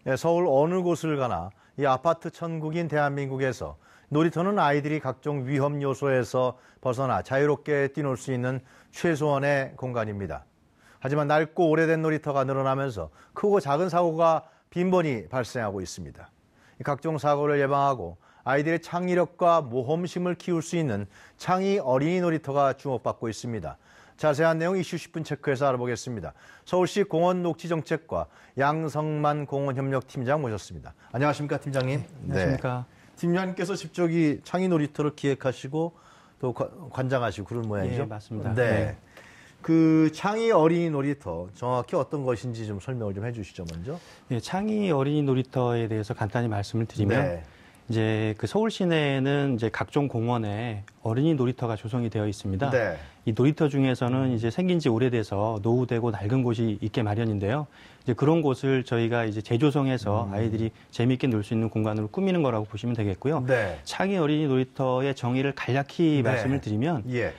예, 서울 어느 곳을 가나 이 아파트 천국인 대한민국에서 놀이터는 아이들이 각종 위험 요소에서 벗어나 자유롭게 뛰놀 수 있는 최소한의 공간입니다. 하지만 낡고 오래된 놀이터가 늘어나면서 크고 작은 사고가 빈번히 발생하고 있습니다. 각종 사고를 예방하고 아이들의 창의력과 모험심을 키울 수 있는 창의 어린이 놀이터가 주목받고 있습니다. 자세한 내용 이슈 10분 체크해서 알아보겠습니다. 서울시 공원녹지정책과 양성만 공원협력팀장 모셨습니다. 안녕하십니까, 팀장님? 안녕하십니까. 네. 팀장님께서 직접 이 창의 놀이터를 기획하시고 또 관장하시고 그런 모양이죠? 네, 맞습니다. 네. 네. 그 창의 어린이 놀이터 정확히 어떤 것인지 좀 설명을 좀 해주시죠, 먼저. 네, 창의 어린이 놀이터에 대해서 간단히 말씀을 드리면 네. 이제 그 서울 시내에는 이제 각종 공원에 어린이 놀이터가 조성이 되어 있습니다. 네. 이 놀이터 중에서는 이제 생긴 지 오래돼서 노후되고 낡은 곳이 있게 마련인데요. 이제 그런 곳을 저희가 이제 재조성해서 아이들이 재미있게 놀 수 있는 공간으로 꾸미는 거라고 보시면 되겠고요. 네. 창의 어린이 놀이터의 정의를 간략히 네. 말씀을 드리면 예.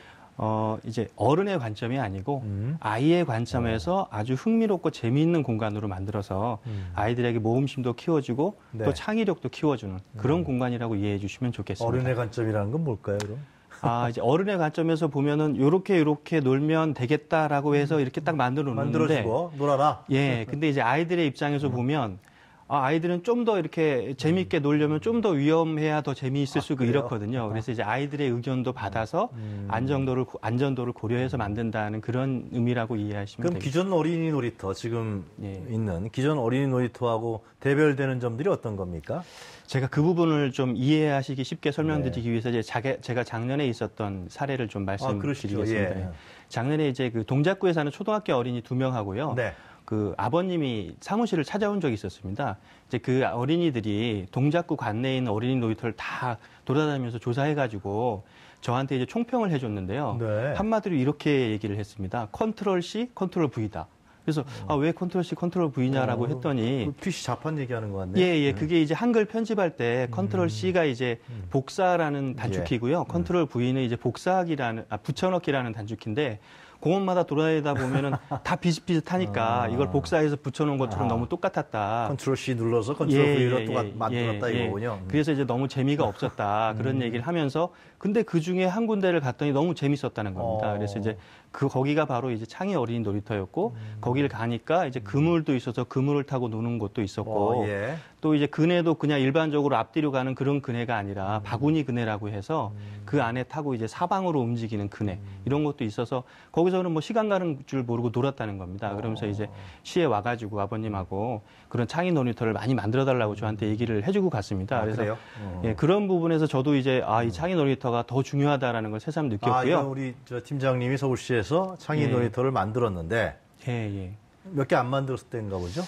이제 어른의 관점이 아니고 아이의 관점에서 아주 흥미롭고 재미있는 공간으로 만들어서 아이들에게 모험심도 키워주고 네. 또 창의력도 키워주는 그런 공간이라고 이해해 주시면 좋겠습니다. 어른의 관점이라는 건 뭘까요, 그럼? 이제 어른의 관점에서 보면은 요렇게 놀면 되겠다라고 해서 이렇게 딱 만들어 놓는데 만들어주고 놀아라. 예, 근데 이제 아이들의 입장에서 보면 아이들은 좀 더 이렇게 재미있게 놀려면 좀 더 위험해야 더 재미있을 수 있고 그래요? 이렇거든요. 그래서 이제 아이들의 의견도 받아서 안전도를 고려해서 만든다는 그런 의미라고 이해하시면 그럼 되겠습니다. 기존 어린이 놀이터 지금 예. 있는 기존 어린이 놀이터하고 대별되는 점들이 어떤 겁니까? 제가 그 부분을 좀 이해하시기 쉽게 설명드리기 위해서 이제 제가 작년에 있었던 사례를 좀 말씀드리겠습니다. 예. 작년에 이제 그 동작구에 사는 초등학교 어린이 2명하고요. 네. 그 아버님이 사무실을 찾아온 적이 있었습니다. 이제 그 어린이들이 동작구 관내에 있는 어린이 놀이터를 다 돌아다니면서 조사해가지고 저한테 이제 총평을 해줬는데요. 네. 한마디로 이렇게 얘기를 했습니다. 컨트롤 C, 컨트롤 V다. 그래서 왜 컨트롤 C, 컨트롤 V냐라고 했더니 PC 자판 얘기하는 것 같네요. 예, 그게 이제 한글 편집할 때 컨트롤 C가 이제 복사라는 단축키고요. 컨트롤 V는 이제 붙여넣기라는 단축키인데 공원마다 돌아다니다 보면은 다 비슷비슷하니까 이걸 복사해서 붙여놓은 것처럼 너무 똑같았다. 컨트롤 C 눌러서 컨트롤 V로 만들었다 이거군요. 그래서 이제 너무 재미가 없었다 그런 얘기를 하면서 근데 그 중에 한 군데를 갔더니 너무 재밌었다는 겁니다. 그래서 이제 거기가 바로 이제 창의 어린이 놀이터였고 거기를 가니까 이제 그물도 있어서 그물을 타고 노는 곳도 있었고 예. 또 이제 그네도 그냥 일반적으로 앞뒤로 가는 그런 그네가 아니라 바구니 그네라고 해서 그 안에 타고 이제 사방으로 움직이는 그네 이런 것도 있어서 거기서는 뭐 시간 가는 줄 모르고 놀았다는 겁니다. 그러면서 이제 시에 와가지고 아버님하고 그런 창의 놀이터를 많이 만들어달라고 저한테 얘기를 해주고 갔습니다. 그래서 그래요? 예, 그런 부분에서 저도 이제 이 창의 놀이터가 더 중요하다라는 걸 새삼 느꼈고요. 우리 팀장님이 서울시에서 창의 놀이터를 만들었는데 예. 몇 개 안 만들었을 때인가 보죠?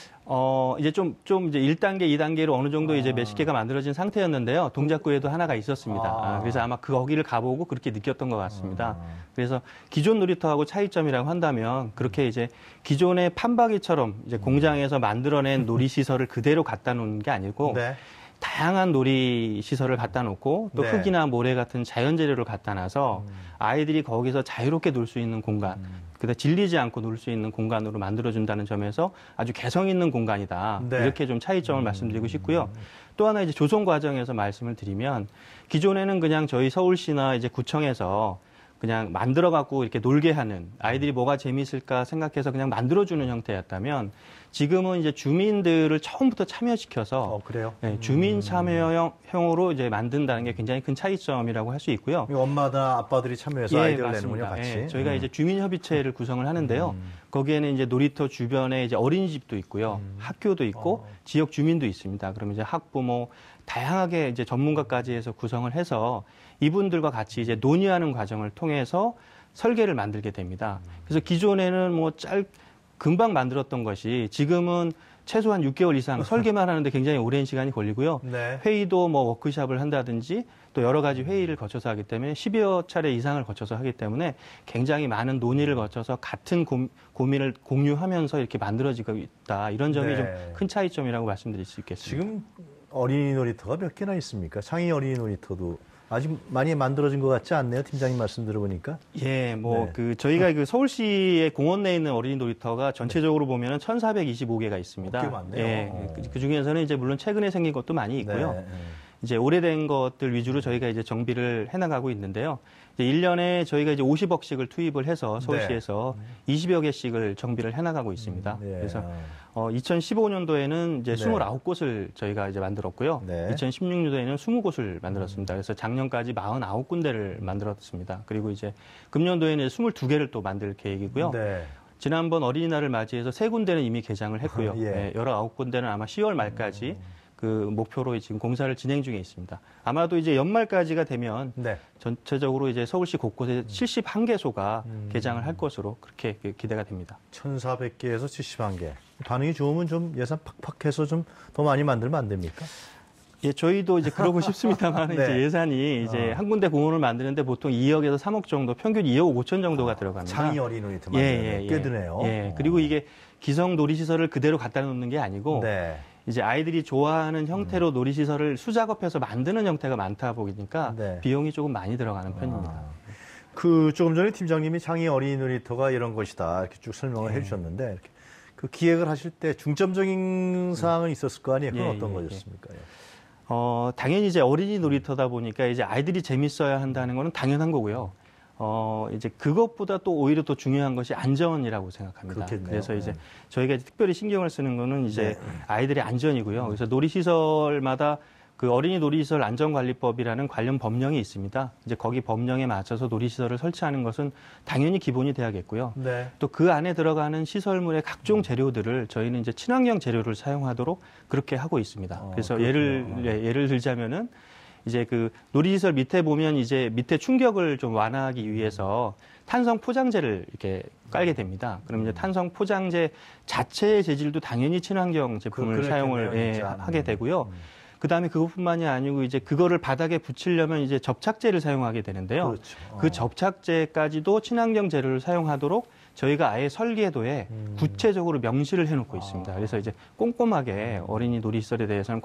이제 좀 이제 1단계, 2단계로 어느 정도 이제 몇십 개가 만들어진 상태였는데요. 동작구에도 하나가 있었습니다. 그래서 아마 거기를 가보고 그렇게 느꼈던 것 같습니다. 그래서 기존 놀이터하고 차이점이라고 한다면 그렇게 이제 기존의 판박이처럼 이제 공장에서 만들어낸 놀이시설을 그대로 갖다 놓은 게 아니고 네. 다양한 놀이 시설을 갖다 놓고 또 네. 흙이나 모래 같은 자연 재료를 갖다 놔서 아이들이 거기서 자유롭게 놀 수 있는 공간, 그다음 질리지 않고 놀 수 있는 공간으로 만들어준다는 점에서 아주 개성 있는 공간이다. 네. 이렇게 좀 차이점을 말씀드리고 싶고요. 또 하나 이제 조성 과정에서 말씀을 드리면 기존에는 그냥 저희 서울시나 이제 구청에서 그냥 만들어 갖고 이렇게 놀게 하는 아이들이 뭐가 재미있을까 생각해서 그냥 만들어주는 형태였다면 지금은 이제 주민들을 처음부터 참여시켜서 그래요? 주민 참여형으로 이제 만든다는 게 굉장히 큰 차이점이라고 할 수 있고요. 엄마나 아빠들이 참여해서 아이디어를 내는군요, 같이. 저희가 이제 주민협의체를 구성을 하는데요. 거기에는 이제 놀이터 주변에 이제 어린이집도 있고요, 학교도 있고 지역 주민도 있습니다. 그러면 이제 학부모 다양하게 이제 전문가까지 해서 구성을 해서 이분들과 같이 이제 논의하는 과정을 통해서 설계를 만들게 됩니다. 그래서 기존에는 금방 만들었던 것이 지금은 최소한 6개월 이상 설계만 하는데 굉장히 오랜 시간이 걸리고요. 네. 회의도 뭐 워크숍을 한다든지 또 여러 가지 회의를 거쳐서 하기 때문에 10여 차례 이상을 거쳐서 하기 때문에 굉장히 많은 논의를 거쳐서 같은 고민을 공유하면서 이렇게 만들어지고 있다. 이런 점이 네. 좀 큰 차이점이라고 말씀드릴 수 있겠습니다. 지금 어린이 놀이터가 몇 개나 있습니까? 창의 어린이 놀이터도 아직 많이 만들어진 것 같지 않네요, 팀장님 말씀 들어보니까. 예, 뭐 네. 그 저희가 그 서울시의 공원 내에 있는 어린이 놀이터가 전체적으로 보면은 1,425개가 있습니다. 꽤 많네요. 예, 그 중에서는 이제 물론 최근에 생긴 것도 많이 있고요. 네. 이제 오래된 것들 위주로 저희가 이제 정비를 해나가고 있는데요. 이제 1년에 저희가 이제 50억씩을 투입을 해서 서울시에서 20여 개씩을 정비를 해나가고 있습니다. 네. 그래서 2015년도에는 이제 네. 29곳을 저희가 이제 만들었고요. 네. 2016년도에는 20곳을 만들었습니다. 그래서 작년까지 49군데를 만들었습니다. 그리고 이제 금년도에는 22개를 또 만들 계획이고요. 네. 지난번 어린이날을 맞이해서 3군데는 이미 개장을 했고요. 예. 19군데는 아마 10월 말까지 그 목표로 지금 공사를 진행 중에 있습니다. 아마도 이제 연말까지가 되면 네. 전체적으로 이제 서울시 곳곳에 71개소가 개장을 할 것으로 그렇게 기대가 됩니다. 1,400개에서 71개. 반응이 좋으면 좀 예산 팍팍해서 좀 더 많이 만들면 안 됩니까? 예, 저희도 이제 그러고 싶습니다만 네. 이제 예산이 이제 한 군데 공원을 만드는데 보통 2억에서 3억 정도, 평균 2억 5천 정도가 들어갑니다. 장이 어린이 놀이터 만드는 꽤 드네요. 예, 그리고 이게 기성 놀이시설을 그대로 갖다 놓는 게 아니고 네. 이제 아이들이 좋아하는 형태로 놀이시설을 수작업해서 만드는 형태가 많다 보니까 네. 비용이 조금 많이 들어가는 편입니다. 그 조금 전에 팀장님이 장이 어린이 놀이터가 이런 것이다 이렇게 쭉 설명을 해주셨는데 이렇게 그 기획을 하실 때 중점적인 사항은 있었을 거 아니에요? 그건 예, 어떤 예, 거였습니까? 당연히 이제 어린이 놀이터다 보니까 이제 아이들이 재밌어야 한다는 거는 당연한 거고요. 이제 그것보다 또 오히려 더 중요한 것이 안전이라고 생각합니다. 그렇겠네요. 그래서 이제 네. 저희가 이제 특별히 신경을 쓰는 거는 이제 네. 아이들의 안전이고요. 그래서 놀이시설마다 그 어린이 놀이시설 안전관리법이라는 관련 법령이 있습니다. 이제 거기 법령에 맞춰서 놀이시설을 설치하는 것은 당연히 기본이 돼야겠고요. 네. 또 그 안에 들어가는 시설물의 각종 재료들을 저희는 이제 친환경 재료를 사용하도록 그렇게 하고 있습니다. 그래서 그렇군요. 예를 들자면은 이제 그 놀이시설 밑에 보면 이제 밑에 충격을 좀 완화하기 위해서 탄성 포장재를 이렇게 깔게 됩니다. 그럼 이제 탄성 포장재 자체의 재질도 당연히 친환경 제품을 그랬겠네요, 사용을 진짜. 하게 되고요. 그다음에 그것뿐만이 아니고 이제 그거를 바닥에 붙이려면 이제 접착제를 사용하게 되는데요. 그렇죠. 그 접착제까지도 친환경 재료를 사용하도록 저희가 아예 설계도에 구체적으로 명시를 해놓고 있습니다. 그래서 이제 꼼꼼하게 어린이 놀이시설에 대해서는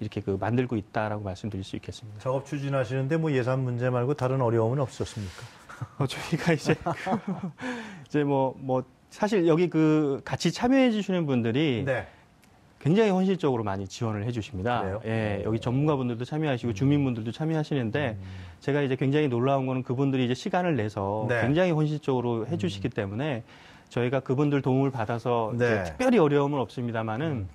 이렇게 그 만들고 있다라고 말씀드릴 수 있겠습니다. 작업 추진하시는데 뭐 예산 문제 말고 다른 어려움은 없었습니까? 저희가 이제 이제 뭐 사실 여기 그 같이 참여해 주시는 분들이 네. 굉장히 헌신적으로 많이 지원을 해주십니다. 그래요? 예, 여기 전문가분들도 참여하시고 주민분들도 참여하시는데 제가 이제 굉장히 놀라운 거는 그분들이 이제 시간을 내서 네. 굉장히 헌신적으로 해주시기 때문에 저희가 그분들 도움을 받아서 네. 이제 특별히 어려움은 없습니다만은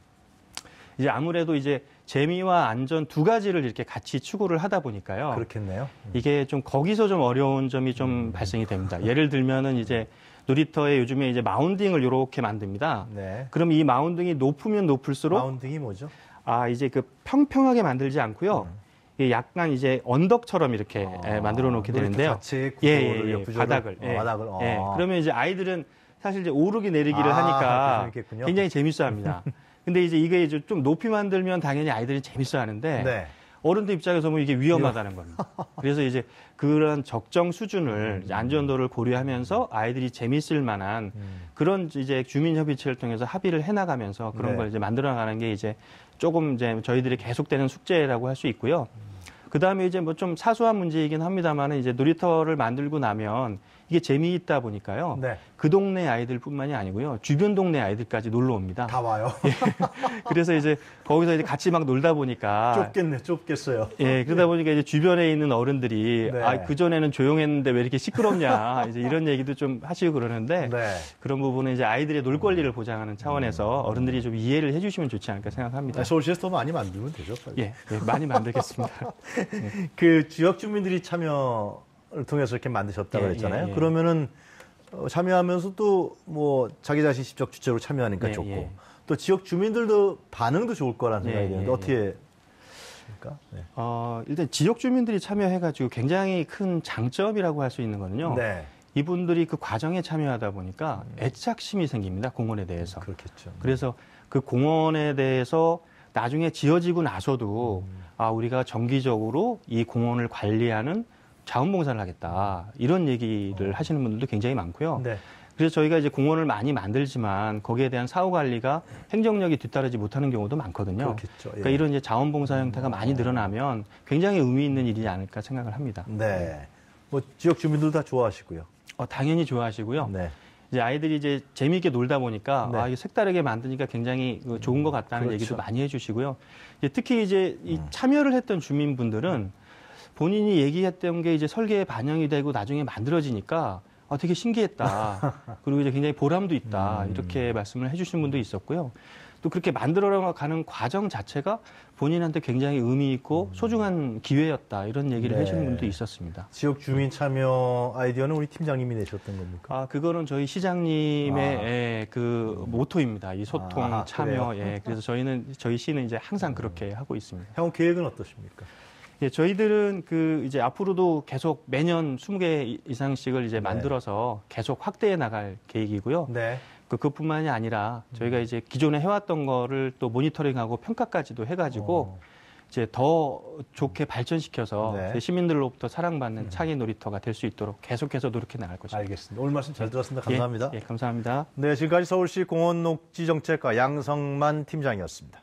이제 아무래도 이제 재미와 안전 두 가지를 이렇게 같이 추구를 하다 보니까요. 그렇겠네요. 이게 좀 거기서 좀 어려운 점이 좀 발생이 됩니다. 예를 들면은 이제 놀이터에 요즘에 이제 마운딩을 이렇게 만듭니다. 네. 그럼 이 마운딩이 높으면 높을수록 마운딩이 뭐죠? 이제 그 평평하게 만들지 않고요. 이게 약간 이제 언덕처럼 이렇게 만들어 놓게 놀이터 되는데요. 자체의 구조를, 구조를 바닥을. 바닥을. 그러면 이제 아이들은 사실 이제 오르기 내리기를 그 하니까 재밌겠군요. 굉장히 재밌어 합니다. 근데 이제 이게 이제 좀 높이 만들면 당연히 아이들이 재밌어 하는데 네. 어른들 입장에서 보면 이게 위험하다는 겁니다. 그래서 이제 그런 적정 수준을 이제 안전도를 고려하면서 아이들이 재밌을 만한 그런 이제 주민협의체를 통해서 합의를 해나가면서 그런 네. 걸 이제 만들어나가는 게 이제 조금 이제 저희들이 계속되는 숙제라고 할 수 있고요. 그 다음에 이제 뭐 좀 사소한 문제이긴 합니다만 이제 놀이터를 만들고 나면 이게 재미있다 보니까요. 네. 그 동네 아이들뿐만이 아니고요. 주변 동네 아이들까지 놀러 옵니다. 다 와요. 그래서 이제 거기서 이제 같이 막 놀다 보니까 좁겠어요. 예, 그러다 보니까 이제 주변에 있는 어른들이 네. 그전에는 조용했는데 왜 이렇게 시끄럽냐. 이제 이런 얘기도 좀 하시고 그러는데 네. 그런 부분은 이제 아이들의 놀 권리를 보장하는 차원에서 어른들이 좀 이해를 해 주시면 좋지 않을까 생각합니다. 서울시에서 더 많이 만들면 되죠. 빨리. 예, 많이 만들겠습니다. 그 지역 주민들이 참여를 통해서 이렇게 만드셨다고 그랬잖아요. 그러면은 참여하면서도 뭐 자기 자신 직접 주체로 참여하니까 좋고 또 지역 주민들도 반응도 좋을 거라는 생각이 드는데 어떻게 생각하십니까? 네. 일단 지역 주민들이 참여해가지고 굉장히 큰 장점이라고 할 수 있는 거는요. 네. 이분들이 그 과정에 참여하다 보니까 애착심이 생깁니다. 공원에 대해서. 그렇겠죠. 그래서 그 공원에 대해서 나중에 지어지고 나서도 우리가 정기적으로 이 공원을 관리하는 자원봉사를 하겠다. 이런 얘기를 하시는 분들도 굉장히 많고요. 네. 그래서 저희가 이제 공원을 많이 만들지만 거기에 대한 사후 관리가 행정력이 뒤따르지 못하는 경우도 많거든요. 그렇겠죠. 예. 그러니까 이런 이제 자원봉사 형태가 많이 늘어나면 굉장히 의미 있는 일이지 않을까 생각을 합니다. 네. 뭐 지역 주민들도 다 좋아하시고요. 당연히 좋아하시고요. 네. 이제 아이들이 이제 재미있게 놀다 보니까 네. 이게 색다르게 만드니까 굉장히 좋은 것 같다는 그렇죠. 얘기도 많이 해주시고요. 이제 특히 이제 이 참여를 했던 주민분들은 본인이 얘기했던 게 이제 설계에 반영이 되고 나중에 만들어지니까 되게 신기했다. 그리고 이제 굉장히 보람도 있다. 이렇게 말씀을 해주신 분도 있었고요. 또 그렇게 만들어가는 과정 자체가 본인한테 굉장히 의미 있고 소중한 기회였다. 이런 얘기를 네. 해주는 분도 있었습니다. 지역 주민 참여 아이디어는 우리 팀장님이 내셨던 겁니까? 그거는 저희 시장님의 그 모토입니다. 이 소통, 참여. 그래요? 그래서 저희 시는 이제 항상 그렇게 하고 있습니다. 향후 계획은 어떠십니까? 예, 저희들은 이제 앞으로도 계속 매년 20개 이상씩을 이제 만들어서 계속 확대해 나갈 계획이고요. 네. 그것뿐만이 아니라 저희가 이제 기존에 해왔던 거를 또 모니터링하고 평가까지도 해가지고 이제 더 좋게 발전시켜서 네. 시민들로부터 사랑받는 창의 놀이터가 될 수 있도록 계속해서 노력해 나갈 것입니다. 알겠습니다. 오늘 말씀 잘 들었습니다. 감사합니다. 예, 감사합니다. 네, 지금까지 서울시 공원녹지정책과 양성만 팀장이었습니다.